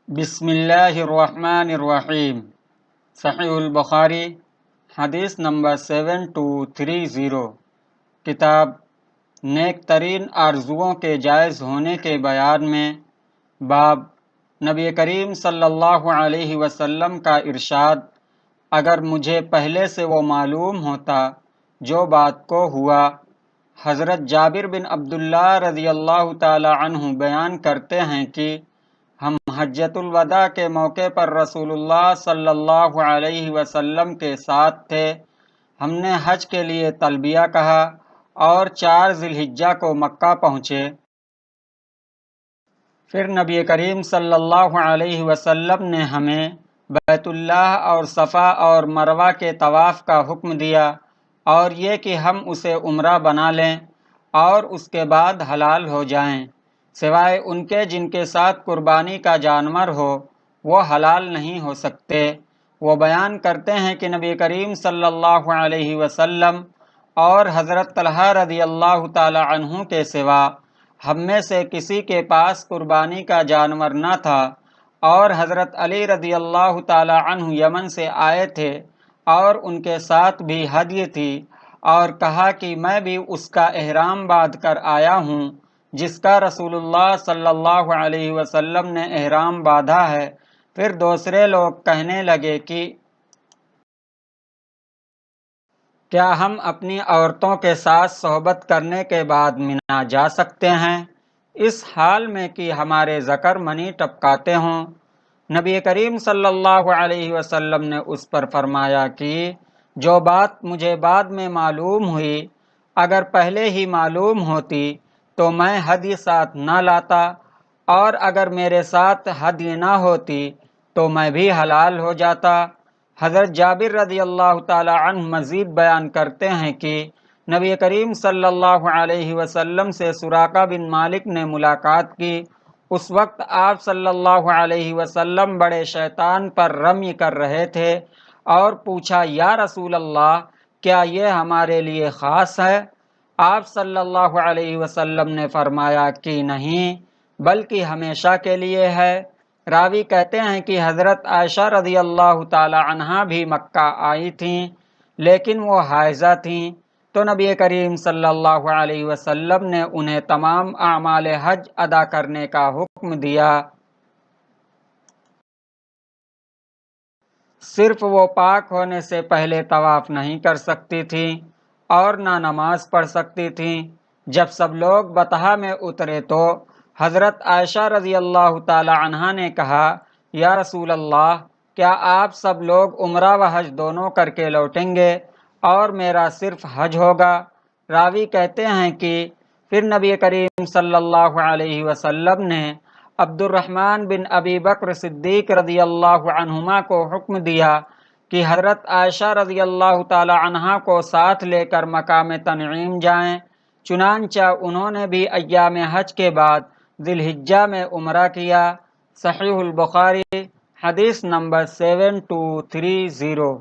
بسم اللہ الرحمن الرحیم۔ صحیح البخاری حدیث نمبر 7230۔ کتاب نیک ترین آرزوؤں کے جائز ہونے کے بیان میں باب نبی کریم صلی اللہ علیہ وسلم کا ارشاد، اگر مجھے پہلے سے وہ معلوم ہوتا جو بات کو ہوا۔ حضرت جابر بن عبداللہ رضی اللہ تعالی عنہ بیان کرتے ہیں کہ ہم حجۃ الوداع کے موقع پر رسول اللہ صلی اللہ علیہ وسلم کے ساتھ تھے۔ ہم نے حج کے لیے تلبیہ کہا اور 4 ذی الحجہ کو مکہ پہنچے۔ پھر نبی کریم صلی اللہ علیہ وسلم نے ہمیں بیت اللہ اور صفا اور مروہ کے طواف کا حکم دیا، اور یہ کہ ہم اسے عمرہ بنا لیں اور اس کے بعد حلال ہو جائیں، سوائے ان کے جن کے ساتھ قربانی کا جانور ہو، وہ حلال نہیں ہو سکتے۔ وہ بیان کرتے ہیں کہ نبی کریم صلی اللہ علیہ وسلم اور حضرت طلحہ رضی اللہ تعالی عنہ کے سوا ہم میں سے کسی کے پاس قربانی کا جانور نہ تھا، اور حضرت علی رضی اللہ تعالی عنہ یمن سے آئے تھے اور ان کے ساتھ بھی ہدی تھی، اور کہا کہ میں بھی اس کا احرام باندھ کر آیا ہوں جس کا رسول اللہ صلی اللہ علیہ وسلم نے احرام باندھا ہے۔ پھر دوسرے لوگ کہنے لگے کہ کیا ہم اپنی عورتوں کے ساتھ صحبت کرنے کے بعد منا جا سکتے ہیں، اس حال میں کہ ہمارے ذکر منی ٹپکاتے ہوں؟ نبی کریم صلی اللہ علیہ وسلم نے اس پر فرمایا کہ جو بات مجھے بعد میں معلوم ہوئی، اگر پہلے ہی معلوم ہوتی تو میں ہدی ساتھ نہ لاتا، اور اگر میرے ساتھ ہدی نہ ہوتی تو میں بھی حلال ہو جاتا۔ حضرت جابر رضی اللہ تعالی عنہ مزید بیان کرتے ہیں کہ نبی کریم صلی اللہ علیہ وسلم سے سراقہ بن مالک نے ملاقات کی۔ اس وقت آپ صلی اللہ علیہ وسلم بڑے شیطان پر رمی کر رہے تھے، اور پوچھا، یا رسول اللہ، کیا یہ ہمارے لیے خاص ہے؟ آپ صلی اللہ علیہ وسلم نے فرمایا کہ نہیں، بلکہ ہمیشہ کے لیے ہے۔ راوی کہتے ہیں کہ حضرت عائشہ رضی اللہ تعالی عنہا بھی مکہ آئی تھیں، لیکن وہ حائضہ تھیں، تو نبی کریم صلی اللہ علیہ وسلم نے انہیں تمام اعمال حج ادا کرنے کا حکم دیا۔ صرف وہ پاک ہونے سے پہلے طواف نہیں کر سکتی تھیں اور نہ نماز پڑھ سکتی تھیں۔ جب سب لوگ بطحا میں اترے تو حضرت عائشہ رضی اللہ تعالی عنہا نے کہا، یا رسول اللہ، کیا آپ سب لوگ عمرہ و حج دونوں کر کے لوٹیں گے اور میرا صرف حج ہوگا؟ راوی کہتے ہیں کہ پھر نبی کریم صلی اللہ علیہ وسلم نے عبد الرحمن بن ابی بکر صدیق رضی اللہ عنہما کو حکم دیا کہ حضرت عائشہ رضی اللہ تعالی عنہا کو ساتھ لے کر مقام تنعیم جائیں۔ چنانچہ انہوں نے بھی ایام حج کے بعد ذی الحجہ میں عمرہ کیا۔ صحیح البخاری حدیث نمبر 7230۔